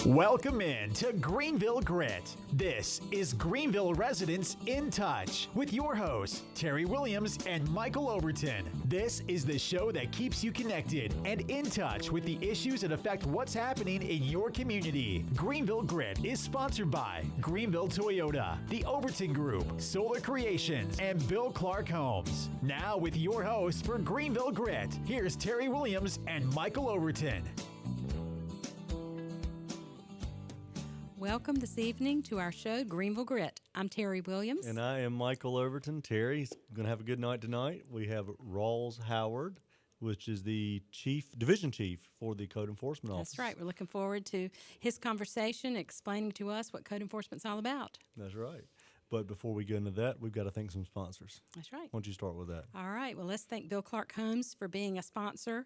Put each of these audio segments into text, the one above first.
Welcome in to Greenville Grit. This is Greenville Residents in Touch with your hosts, Terry Williams and Michael Overton. This is the show that keeps you connected and in touch with the issues that affect what's happening in your community. Greenville Grit is sponsored by Greenville Toyota, the Overton Group, Solar Creations, and Bill Clark Homes. Now with your hosts for Greenville Grit, here's Terry Williams and Michael Overton. Welcome this evening to our show, Greenville Grit. I'm Terry Williams. And I am Michael Overton. Terry's going to have a good night tonight. We have Rawls Howard, which is the division chief for the Code Enforcement Office. That's right. We're looking forward to his conversation, explaining to us what code enforcement's all about. That's right. But before we go into that, we've got to thank some sponsors. That's right. Why don't you start with that? All right. Well, let's thank Bill Clark Homes for being a sponsor,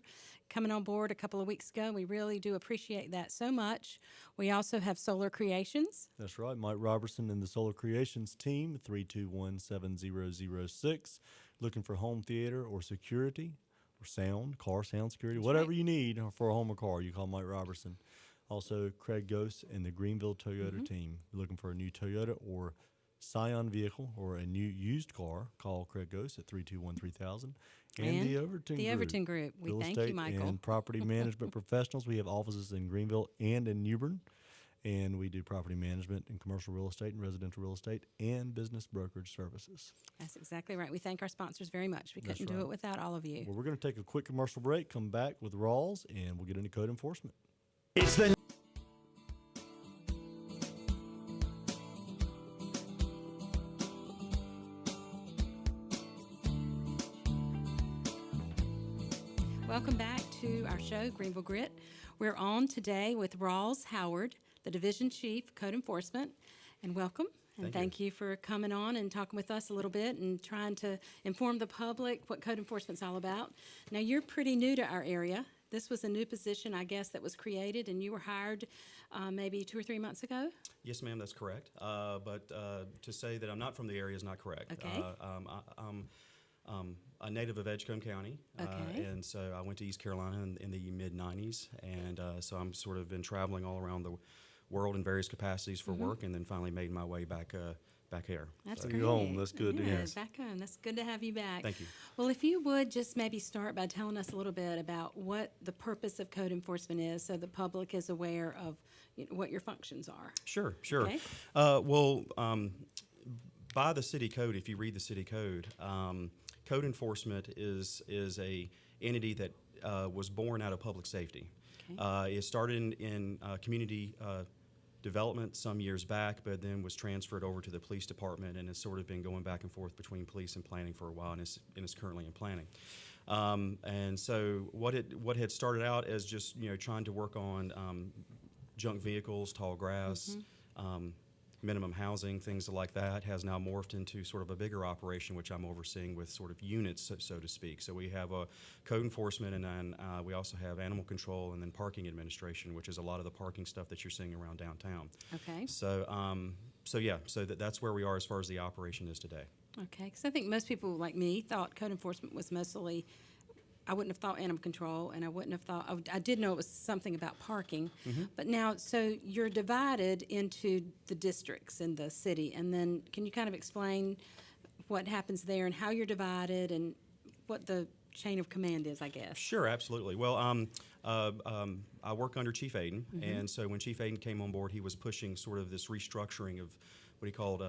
coming on board a couple of weeks ago. We really do appreciate that so much. We also have Solar Creations. That's right. Mike Robertson and the Solar Creations team, 321-7006. Looking for home theater or security or sound, car sound security, That's whatever right. you need for a home or car, you call Mike Robertson. Also, Craig Ghost and the Greenville Toyota team. Looking for a new Toyota or Scion vehicle or a new used car, call Craig Ghost at 321-3000. And the Overton Group. The Overton Group. We Real thank estate you, Michael. and property management professionals. We have offices in Greenville and in Newbern. And we do property management and commercial real estate and residential real estate and business brokerage services. That's exactly right. We thank our sponsors very much. We That's couldn't do right. it without all of you. Well, we're going to take a quick commercial break, come back with Rawls, and we'll get into code enforcement. It's the Welcome back to our show, Greenville Grit. We're on today with Rawls Howard, the Division Chief, Code Enforcement. And welcome. And thank you for coming on and talking with us a little bit and trying to inform the public what code enforcement's all about. Now, you're pretty new to our area. This was a new position, I guess, that was created, and you were hired maybe 2 or 3 months ago? Yes, ma'am, that's correct. But to say that I'm not from the area is not correct. Okay. I'm a native of Edgecombe County, Okay. and so I went to East Carolina in the mid-'90s, and so I'm sort of been traveling all around the world in various capacities for work, and then finally made my way back here. That's So great. you're home. That's good to Yeah, hear. back home. That's good to have you back. Thank you. Well, if you would just maybe start by telling us a little bit about what the purpose of code enforcement is so the public is aware of what your functions are. Sure. Okay. By the city code, if you read the city code, code enforcement is a entity that was born out of public safety. Okay. It started in community development some years back, but then was transferred over to the police department, and has sort of been going back and forth between police and planning for a while, and is currently in planning. And so what had started out as just trying to work on junk vehicles, tall grass, minimum housing, things like that, has now morphed into sort of a bigger operation, which I'm overseeing with sort of units, so to speak. So we have a code enforcement, and then we also have animal control, and then parking administration, which is a lot of the parking stuff that you're seeing around downtown. Okay. So, that's where we are as far as the operation is today. Okay. Because I think most people like me thought code enforcement was mostly, I wouldn't have thought animal control, and I wouldn't have thought, I did know it was something about parking. But now, so you're divided into the districts in the city, and then can you kind of explain what happens there and how you're divided and what the chain of command is, I guess? Sure, absolutely. Well, I work under Chief Aiden, and so when Chief Aiden came on board, he was pushing sort of this restructuring of what he called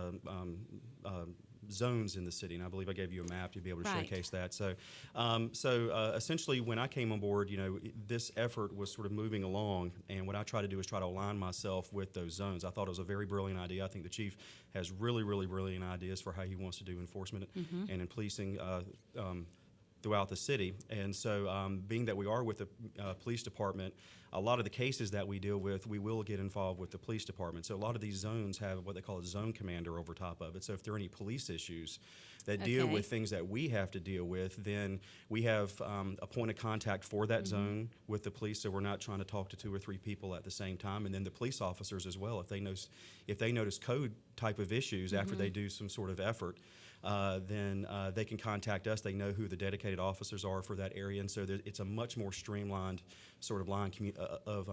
zones in the city, and I believe I gave you a map to be able to Right. showcase that. So, essentially, when I came on board, this effort was sort of moving along, and what I try to do is try to align myself with those zones. I thought it was a very brilliant idea. I think the chief has really, really brilliant ideas for how he wants to do enforcement and in policing throughout the city. And so being that we are with the police department, a lot of the cases that we deal with, we will get involved with the police department. So a lot of these zones have what they call a zone commander over top of it. So if there are any police issues that deal with things that we have to deal with, then we have a point of contact for that zone with the police, so we're not trying to talk to 2 or 3 people at the same time. And then the police officers as well, if they notice code type of issues after they do some sort of effort, then they can contact us. They know who the dedicated officers are for that area, and so it's a much more streamlined sort of line of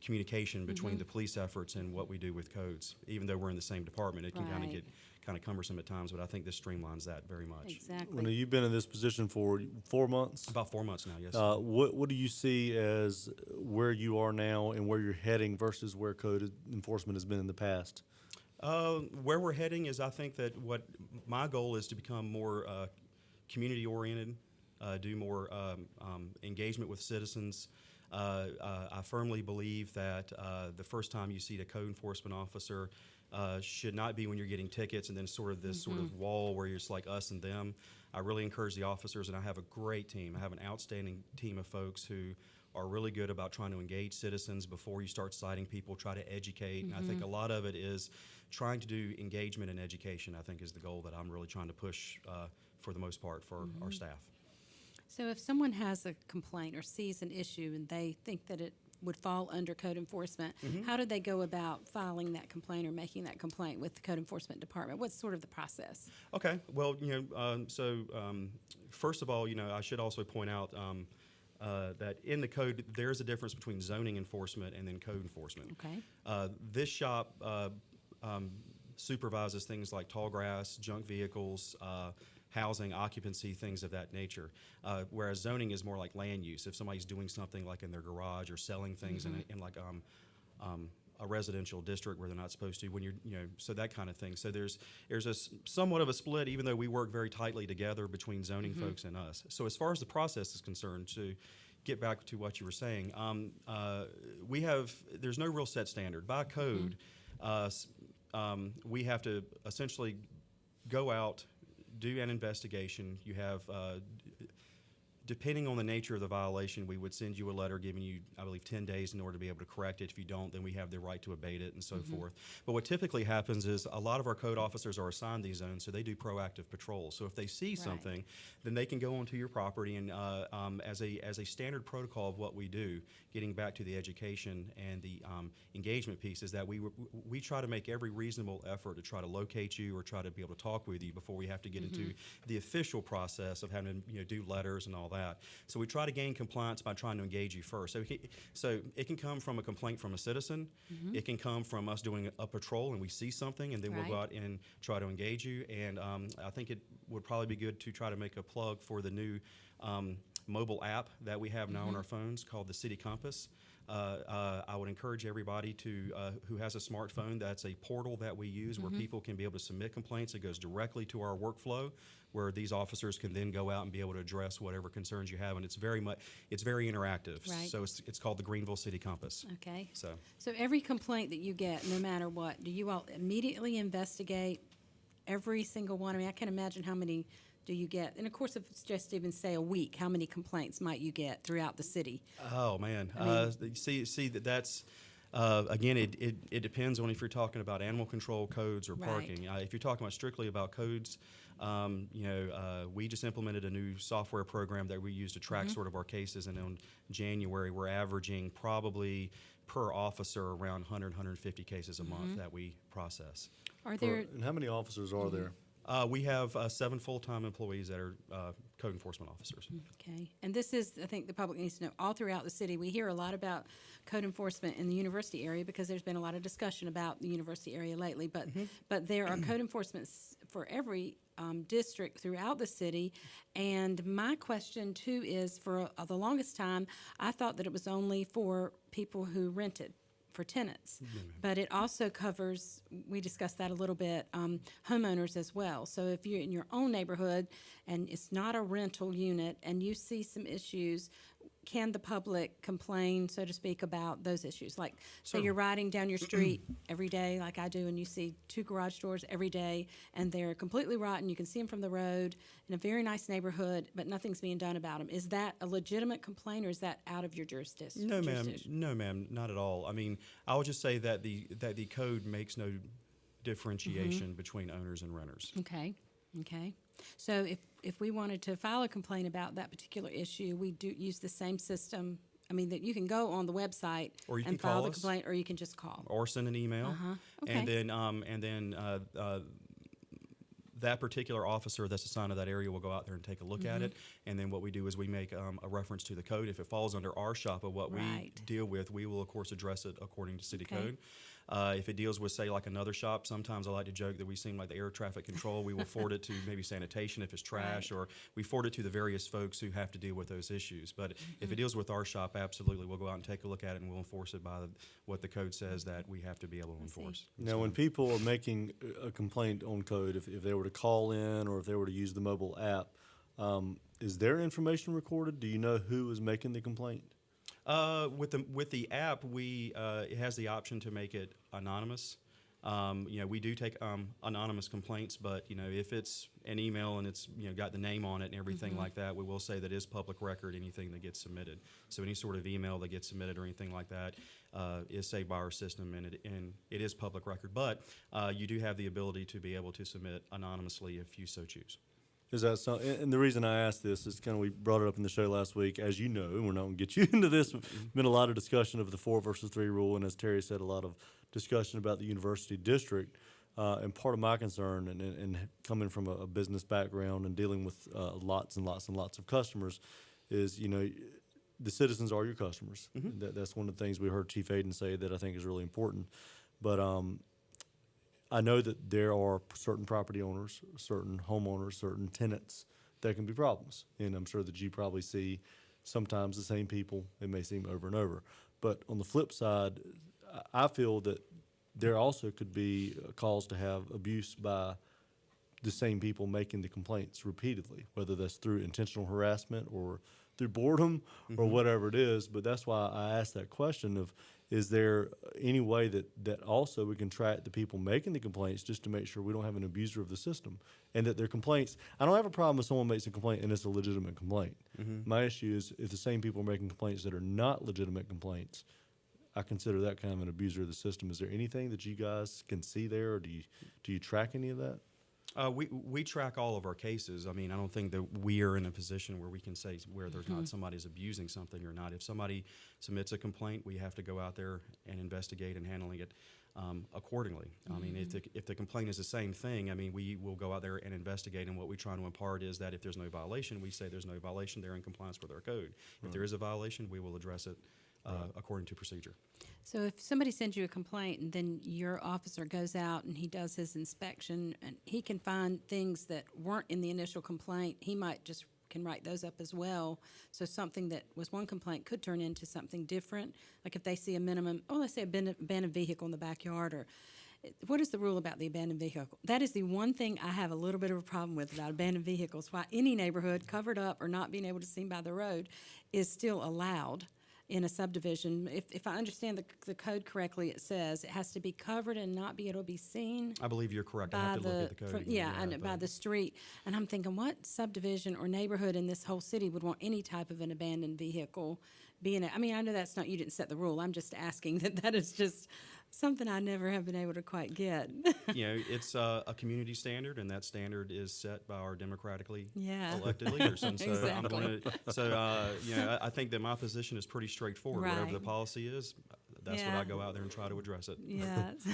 communication between the police efforts and what we do with codes. Even though we're in the same department, it can kind of Right. get kind of cumbersome at times, but I think this streamlines that very much. Exactly. Well, now, you've been in this position for 4 months. About 4 months now, yes. What do you see as where you are now and where you're heading versus where code enforcement has been in the past? Where we're heading is, I think that what my goal is to become more community-oriented, do more engagement with citizens. I firmly believe that the first time you see a code enforcement officer should not be when you're getting tickets and then sort of this sort of wall where it's like us and them. I really encourage the officers, and I have a great team. I have an outstanding team of folks who are really good about trying to engage citizens before you start citing people, try to educate. And I think a lot of it is trying to do engagement and education, I think, is the goal that I'm really trying to push for the most part for our staff. So if someone has a complaint or sees an issue and they think that it would fall under code enforcement, how do they go about filing that complaint or making that complaint with the code enforcement department? What's sort of the process? Okay, well, first of all, I should also point out that in the code, there's a difference between zoning enforcement and then code enforcement. Okay. This shop supervises things like tall grass, junk vehicles, housing, occupancy, things of that nature. Whereas zoning is more like land use. If somebody's doing something like in their garage or selling things in like a residential district where they're not supposed to, when you're, so that kind of thing. So there's a somewhat of a split, even though we work very tightly together between zoning folks and us. So as far as the process is concerned, to get back to what you were saying, there's no real set standard. By code, we have to essentially go out, do an investigation. You have, depending on the nature of the violation, we would send you a letter giving you, I believe, 10 days in order to be able to correct it. If you don't, then we have the right to abate it and so forth. But what typically happens is a lot of our code officers are assigned these zones, so they do proactive patrols. So if they see something, then they can go onto your property and as a standard protocol of what we do, getting back to the education and the engagement piece, is that we try to make every reasonable effort to try to locate you or try to be able to talk with you before we have to get into the official process of having to do letters and all that. So we try to gain compliance by trying to engage you first. So it can come from a complaint from a citizen. It can come from us doing a patrol and we see something, and then we'll go out and try to engage you. And I think it would probably be good to try to make a plug for the new mobile app that we have now on our phones called the City Compass. I would encourage everybody who has a smartphone. That's a portal that we use where people can be able to submit complaints. It goes directly to our workflow, where these officers can then go out and be able to address whatever concerns you have. And it's very interactive. Right. So it's called the Greenville City Compass. Okay. So every complaint that you get, no matter what, do you all immediately investigate every single one? I mean, I can't imagine how many do you get? And of course, if it's just even say a week, how many complaints might you get throughout the city? Oh man, see that's again, it depends on if you're talking about animal control codes or parking. If you're talking about strictly about codes, we just implemented a new software program that we use to track sort of our cases, and in January we're averaging probably per officer around 100, 150 cases a month that we process. And how many officers are there? We have 7 full-time employees that are code enforcement officers. Okay. And this is, I think the public needs to know, all throughout the city, we hear a lot about code enforcement in the university area because there's been a lot of discussion about the university area lately. But there are code enforcements for every district throughout the city. And my question, too, is for the longest time, I thought that it was only for people who rented, for tenants. But it also covers, we discussed that a little bit, homeowners as well. So if you're in your own neighborhood and it's not a rental unit and you see some issues, can the public complain, so to speak, about those issues? Like, say you're riding down your street every day, like I do, and you see 2 garage doors every day, and they're completely rotten. You can see them from the road in a very nice neighborhood, but nothing's being done about them. Is that a legitimate complaint, or is that out of your jurisdiction? No, ma'am, not at all. I mean, I would just say that the code makes no differentiation between owners and renters. Okay. So if we wanted to file a complaint about that particular issue, we do use the same system. I mean, that you can go on the website Or you and can file call the us. complaint, or you can just call. Or send an email. Okay. And then that particular officer that's assigned to that area will go out there and take a look at it. And then what we do is we make a reference to the code. If it falls under our shop of what we deal with, we will, of course, address it according to city code. If it deals with, say, like another shop, sometimes I like to joke that we seem like the air traffic control. We will forward it to maybe sanitation if it's trash, or we forward it to the various folks who have to deal with those issues. But if it deals with our shop, absolutely, we'll go out and take a look at it, and we'll enforce it by what the code says that we have to be able to enforce. Now, when people are making a complaint on code, if they were to call in or if they were to use the mobile app, is their information recorded? Do you know who is making the complaint? With the app, it has the option to make it anonymous. We do take anonymous complaints, but if it's an email and it's got the name on it and everything like that, we will say that is public record. Anything that gets submitted, so any sort of email that gets submitted or anything like that is saved by our system, and it is public record. But you do have the ability to be able to submit anonymously if you so choose. Is that so? And the reason I asked this is we brought it up in the show last week. As you know, we're not going to get you into this. Been a lot of discussion of the 4 versus 3 rule, and as Terry said, a lot of discussion about the university district. And part of my concern, and coming from a business background and dealing with lots and lots and lots of customers, is the citizens are your customers. That's one of the things we heard Chief Aiden say that I think is really important. But I know that there are certain property owners, certain homeowners, certain tenants that can be problems. And I'm sure that you probably see sometimes the same people. It may seem over and over. But on the flip side, I feel that there also could be calls to have abuse by the same people making the complaints repeatedly, whether that's through intentional harassment or through boredom or whatever it is. But that's why I asked that question of, is there any way that also we can track the people making the complaints just to make sure we don't have an abuser of the system and that their complaints, I don't have a problem if someone makes a complaint and it's a legitimate complaint. My issue is if the same people are making complaints that are not legitimate complaints, I consider that kind of an abuser of the system. Is there anything that you guys can see there, or do you track any of that? We track all of our cases. I mean, I don't think that we are in a position where we can say where there's not somebody's abusing something or not. If somebody submits a complaint, we have to go out there and investigate and handling it accordingly. I mean, if the complaint is the same thing, I mean, we will go out there and investigate, and what we try to impart is that if there's no violation, we say there's no violation, they're in compliance with our code. If there is a violation, we will address it according to procedure. So if somebody sends you a complaint and then your officer goes out and he does his inspection and he can find things that weren't in the initial complaint, he might just can write those up as well. So something that was one complaint could turn into something different. Like if they see a minimum, let's say abandoned vehicle in the backyard, or what is the rule about the abandoned vehicle? That is the one thing I have a little bit of a problem with about abandoned vehicles. Why any neighborhood covered up or not being able to see by the road is still allowed in a subdivision. If I understand the code correctly, it says it has to be covered and not be able to be seen. I believe you're correct. I have to look at the code again. Yeah, and by the street. And I'm thinking, what subdivision or neighborhood in this whole city would want any type of an abandoned vehicle being? I mean, I know that's not, you didn't set the rule. I'm just asking that is just something I never have been able to quite get. It's a community standard, and that standard is set by our democratically elected leaders. And so Exactly. I think that my position is pretty straightforward. Right. Whatever the policy is, that's what I go out there and try to address it. Yes.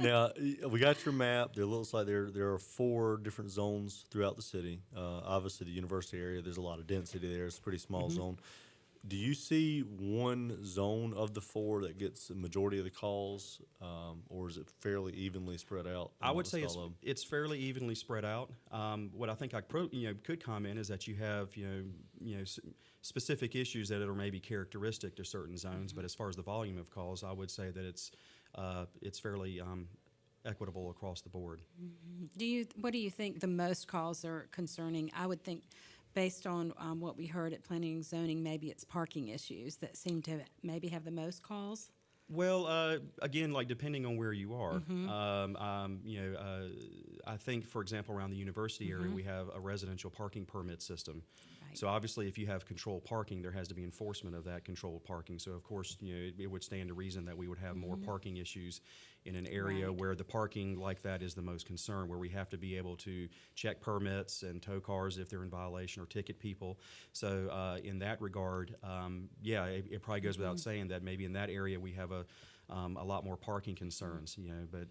Now, we got your map. There looks like there are 4 different zones throughout the city. Obviously, the university area, there's a lot of density there. It's a pretty small zone. Do you see one zone of the 4 that gets the majority of the calls, or is it fairly evenly spread out? I would say it's fairly evenly spread out. What I think I could comment is that you have specific issues that are maybe characteristic to certain zones, but as far as the volume of calls, I would say that it's fairly equitable across the board. What do you think the most calls are concerning? I would think, based on what we heard at Planning and Zoning, maybe it's parking issues that seem to maybe have the most calls. Well, again, like depending on where you are, I think, for example, around the university area, we have a residential parking permit system. Right. So obviously, if you have controlled parking, there has to be enforcement of that controlled parking. So of course, it would stand to reason that we would have more parking issues in an area Right. where the parking like that is the most concern, where we have to be able to check permits and tow cars if they're in violation or ticket people. So in that regard, it probably goes without saying that maybe in that area we have a lot more parking concerns, but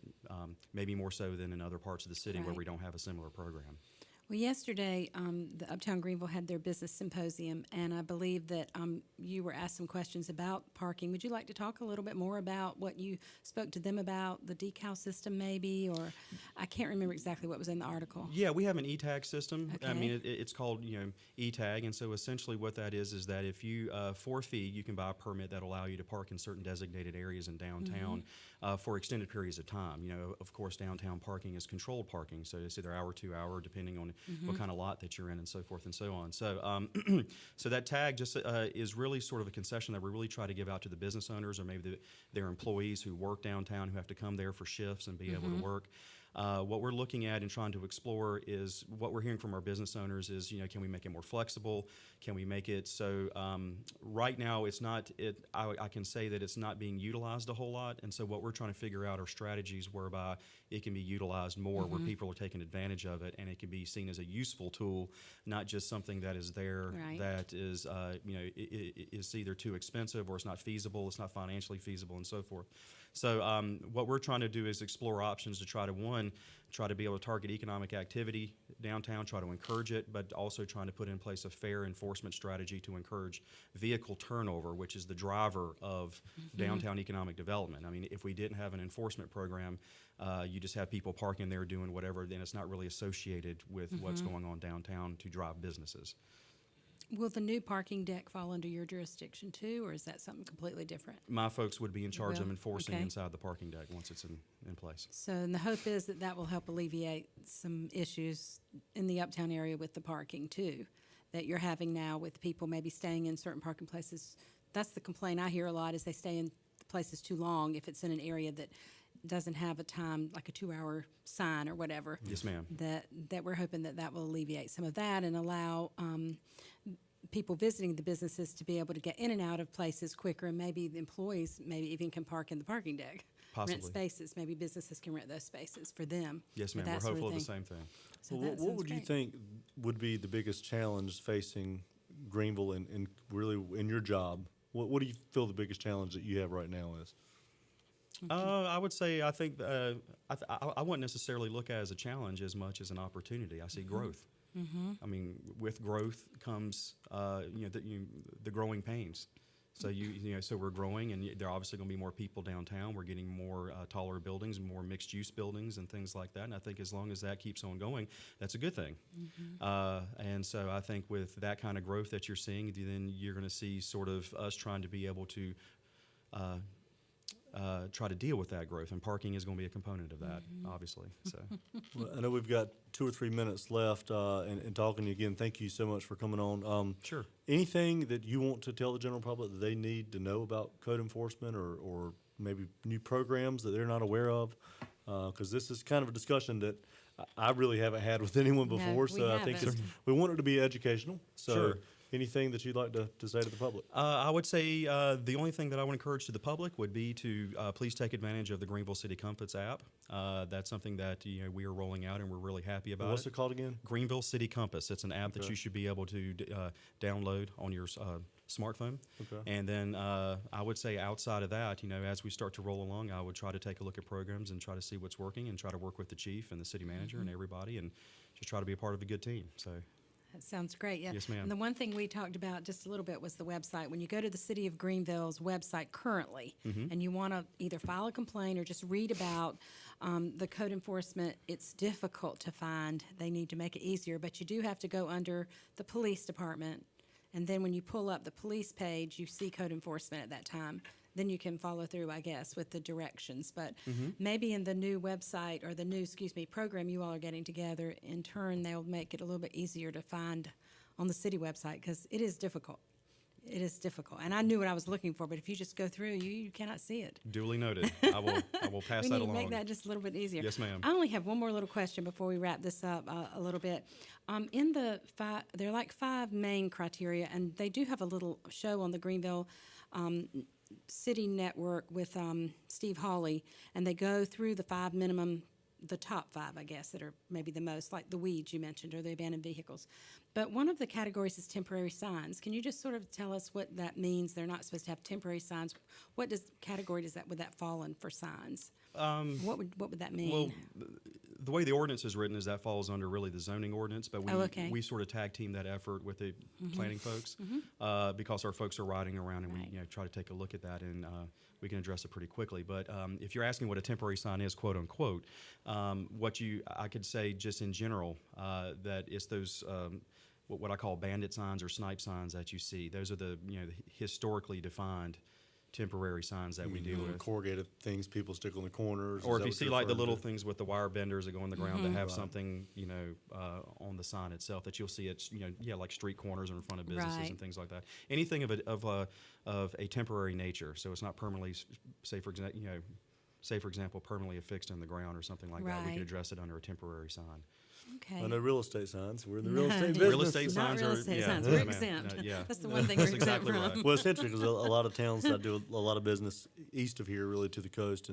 maybe more so than in other parts of the city where Right. we don't have a similar program. Well, yesterday, the Uptown Greenville had their business symposium, and I believe that you were asked some questions about parking. Would you like to talk a little bit more about what you spoke to them about, the decal system maybe, or I can't remember exactly what was in the article. Yeah, we have an e-tag system. I Okay. mean, it's called e-tag, and so essentially what that is that if you for a fee you can buy a permit that will allow you to park in certain designated areas in downtown for extended periods of time. Of course, downtown parking is controlled parking, so it's either hour to hour depending on what kind of lot that you're in, and so forth and so on. So, so that tag just is really sort of a concession that we really try to give out to the business owners or maybe their employees who work downtown who have to come there for shifts and be able to work. What we're looking at and trying to explore is what we're hearing from our business owners is, can we make it more flexible? Can we make it so right now it's not, I can say that it's not being utilized a whole lot. And so what we're trying to figure out are strategies whereby it can be utilized more, where people are taking advantage of it, and it can be seen as a useful tool, not just something that is there Right. that is, is either too expensive or it's not feasible, it's not financially feasible, and so forth. So what we're trying to do is explore options to try to be able to target economic activity downtown, try to encourage it, but also trying to put in place a fair enforcement strategy to encourage vehicle turnover, which is the driver of downtown economic development. I mean, if we didn't have an enforcement program, you just have people parking there doing whatever, then it's not really associated with what's going on downtown to drive businesses. Will the new parking deck fall under your jurisdiction too, or is that something completely different? My folks would be in charge of Will? enforcing Okay. inside the parking deck once it's in place. So, and the hope is that that will help alleviate some issues in the Uptown area with the parking too, that you're having now with people maybe staying in certain parking places. That's the complaint I hear a lot, is they stay in places too long if it's in an area that doesn't have a time, like a 2-hour sign or whatever. Yes, ma'am. That we're hoping that will alleviate some of that and allow people visiting the businesses to be able to get in and out of places quicker, and maybe the employees maybe even can park in the parking deck. Rent Possibly. spaces, maybe businesses can rent those spaces for them. Yes, or ma'am. that We're sort hopeful of the thing. same thing. So Well, that what sounds would you great. think would be the biggest challenge facing Greenville and really in your job? What do you feel the biggest challenge that you have right now is? I would say I think I wouldn't necessarily look at it as a challenge as much as an opportunity. I see growth. I mean, with growth comes the growing pains. So so we're growing, and there are obviously going to be more people downtown. We're getting more taller buildings, more mixed-use buildings, and things like that. And I think as long as that keeps on going, that's a good thing. And so I think with that kind of growth that you're seeing, then you're going to see sort of us trying to be able to try to deal with that growth, and parking is going to be a component of that, obviously. So, Well, I know we've got 2 or 3 minutes left, and talking to you again. Thank you so much for coming on. sure. Anything that you want to tell the general public that they need to know about code enforcement, or maybe new programs that they're not aware of? Because this is kind of a discussion that I really haven't had with anyone No, before. we So I think haven't. we want it to be educational. So Sure. anything that you'd like to say to the public? I would say the only thing that I would encourage to the public would be to please take advantage of the Greenville City Compass app. That's something that we are rolling out, and we're really happy about. What's it called again? Greenville City Compass. It's an app that Okay. you should be able to download on your smartphone. Okay. And then I would say outside of that, as we start to roll along, I would try to take a look at programs and try to see what's working, and try to work with the chief and the city manager and everybody, and just try to be a part of a good team. So. That sounds great, yeah. Yes, ma'am. And the one thing we talked about just a little bit was the website. When you go to the City of Greenville's website currently, and you want to either file a complaint or just read about the code enforcement, it's difficult to find. They need to make it easier, but you do have to go under the police department. And then when you pull up the police page, you see code enforcement at that time. Then you can follow through, I guess, with the directions. But maybe in the new website or the new, program you all are getting together, in turn, they'll make it a little bit easier to find on the city website, because it is difficult. it is difficult. And I knew what I was looking for, but if you just go through, you cannot see it. Duly noted. I will pass We that need to along. make that just a little bit easier. Yes, ma'am. I only have one more little question before we wrap this up a little bit. In the there are like 5 main criteria, and they do have a little show on the Greenville City Network with Steve Hawley, and they go through the 5 minimum, the top 5, I guess, that are maybe the most, like the weeds you mentioned or the abandoned vehicles. But one of the categories is temporary signs. Can you just sort of tell us what that means? They're not supposed to have temporary signs. What category would that fall in for signs? What would that mean? Well, the way the ordinance is written is that falls under really the zoning ordinance, but we sort of tag team that effort with the planning folks because our folks are riding around and Right. we try to take a look at that and we can address it pretty quickly. But if you're asking what a temporary sign is, quote unquote, I could say just in general that it's those what I call bandit signs or snipe signs that you see. Those are the the historically defined temporary signs that we deal with. Corrugated things people stick on the corners. Or if you see like the little things with the wire benders that go on the ground that have something, on the sign itself that you'll see it's, like street corners or in front of businesses Right. and things like that. Anything of a temporary nature, so it's not permanently, say for example, permanently affixed in the ground or something like that. We Right. can address it under a temporary sign. Okay. I know real estate signs. We're in the real estate business. Real estate Not signs real are estate yeah, signs. yeah, We're ma'am. exempt. Yeah. That's the one thing That's we're exempt exactly from. right. Well, it's interesting because a lot of towns that do a lot of business east of here, really to the coast,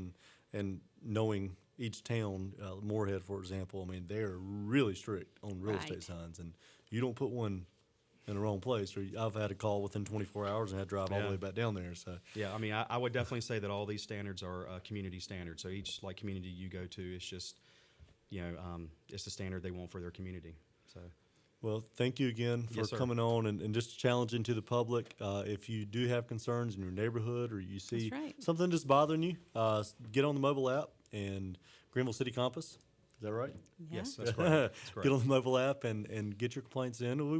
and knowing each town, Moorhead, for example, I mean, they're really strict on real Right. estate signs, and you don't put one in the wrong place. Or I've had a call within 24 hours and had to drive all the Yeah. way back down there. So Yeah, I mean, I would definitely say that all these standards are community standards. So each community you go to, it's just, it's the standard they want for their community. So. well, thank you again for Yes, sir. coming on and just challenging to the public. If you do have concerns in your neighborhood or you see That's right. something just bothering you, get on the mobile app and Greenville City Compass. Is that right? Yeah. Yes, that's correct. That's correct. Get on the mobile app and get your complaints in. We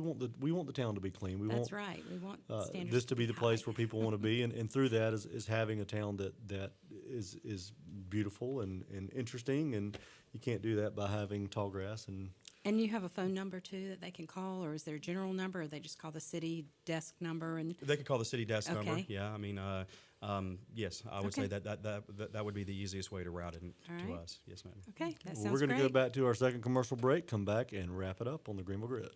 want the town to be clean. We That's want right. We want standards this to be the place high. where people want to be, and through that is having a town that is beautiful and interesting, and you can't do that by having tall grass and. And you have a phone number too that they can call, or is there a general number, or they just call the city desk number? And They could call the city desk number. Okay. Yeah, I mean, yes, I would say that would be the easiest way to route it All to right. us. Yes, ma'am. okay, that Well, sounds we're going to great. go back to our second commercial break, come back, and wrap it up on the Greenville Grit.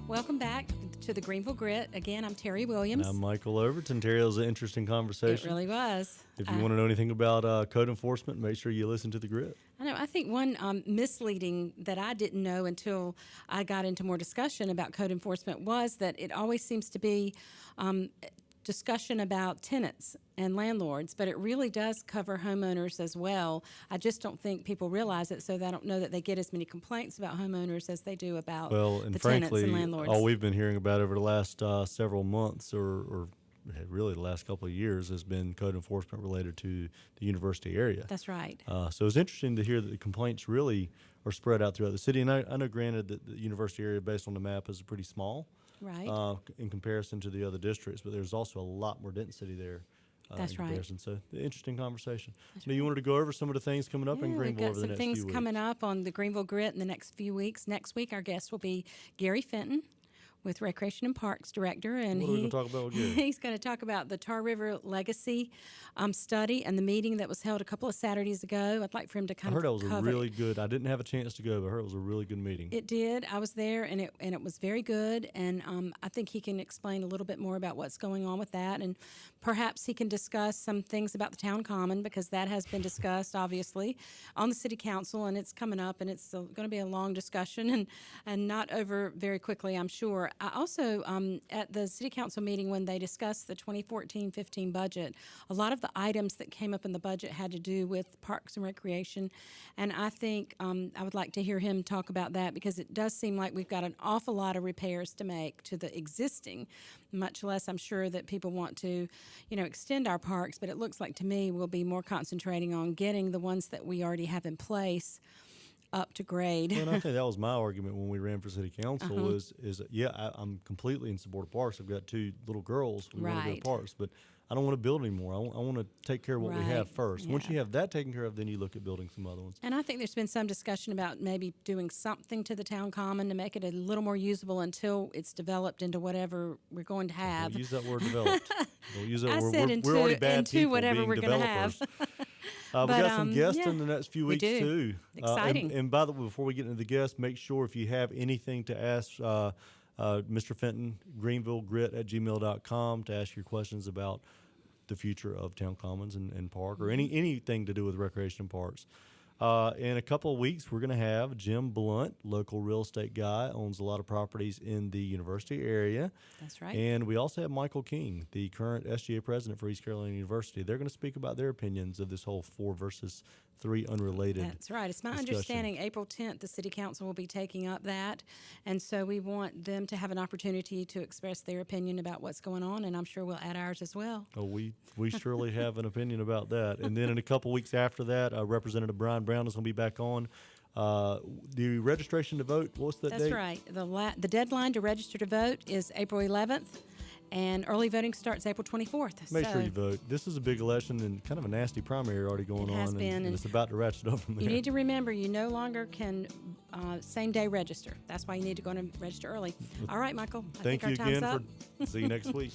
Welcome back to the Greenville Grit. Again, I'm Terry Williams. And I'm Michael Overton. Terry, it was an interesting It conversation. really was. If you want to know anything about code enforcement, make sure you listen to the Grit. I know. I think one misleading that I didn't know until I got into more discussion about code enforcement was that it always seems to be discussion about tenants and landlords, but it really does cover homeowners as well. I just don't think people realize it, so they don't know that they get as many complaints about homeowners as they do about Well, and the frankly, tenants and landlords. all we've been hearing about over the last several months or really the last couple of years has been code enforcement related to the university area. That's right. So it's interesting to hear that the complaints really are spread out throughout the city. And I know, granted, that the university area, based on the map, is pretty small Right. in comparison to the other districts, but there's also a lot more density there. That's in right. comparison. So, interesting conversation. Now, you wanted to go over some of the things coming up in Yeah, we've Greenville got over the some next things few weeks. coming up on the Greenville Grit in the next few weeks. Next week, our guest will be Gary Fenton with Recreation and Parks Director. And What are we gonna talk about with Gary? He's going to talk about the Tar River Legacy study and the meeting that was held a couple of Saturdays ago. I'd like for him to I kind heard that of was cover a really good. I didn't have a chance to go, but I heard it was a really good meeting. It did. I was there, and it was very good. And I think he can explain a little bit more about what's going on with that, and perhaps he can discuss some things about the town common, because that has been discussed, obviously, on the city council, and it's coming up, and it's going to be a long discussion and not over very quickly, I'm sure. I also, at the city council meeting when they discussed the 2014-15 budget, a lot of the items that came up in the budget had to do with parks and recreation, and I think I would like to hear him talk about that, because it does seem like we've got an awful lot of repairs to make to the existing, much less I'm sure that people want to, extend our parks, but it looks like to me we'll be more concentrating on getting the ones that we already have in place up to grade. Well, and I think that was my argument when we ran for city council. Uh-huh. Is I'm completely in support of parks. I've got two little girls. We want to go Right. to parks, but I don't want to build anymore. I want to take care of what we have first. Once Yeah. you have that taken care of, then you look at building some other ones. And I think there's been some discussion about maybe doing something to the town common to make it a little more usable until it's developed into whatever we're going to have. Don't use that word developed. Don't use that I word. said We're already into bad people whatever being we're going to have. developers. We got some guests yeah, in the next few we weeks do. too. Exciting. And by the way, before we get into the guests, make sure if you have anything to ask Mr. Fenton, greenvillegrit@gmail.com, to ask your questions about the future of town commons and park, or anything to do with recreation parks. In a couple of weeks, we're going to have Jim Blunt, local real estate guy, owns a lot of properties in the university area. That's right. And we also have Michael King, the current SGA president for East Carolina University. They're going to speak about their opinions of this whole 4 versus 3 unrelated. That's right. It's my discussion. understanding April 10th, the City Council will be taking up that. And so we want them to have an opportunity to express their opinion about what's going on, and I'm sure we'll add ours as well. Oh, we surely have an opinion about that. And then in a couple weeks after that, Representative Brian Brown is going to be back on. The registration to vote, what's that date? That's right. The deadline to register to vote is April 11th, and early voting starts April 24th. Make sure you vote. This is a big election and kind of a nasty primary already going on. has been, and it's about to ratchet up from there. You need to remember, you no longer can same-day register. That's why you need to go and register early. All right, Michael. Thank you our time's again. up. See you next week.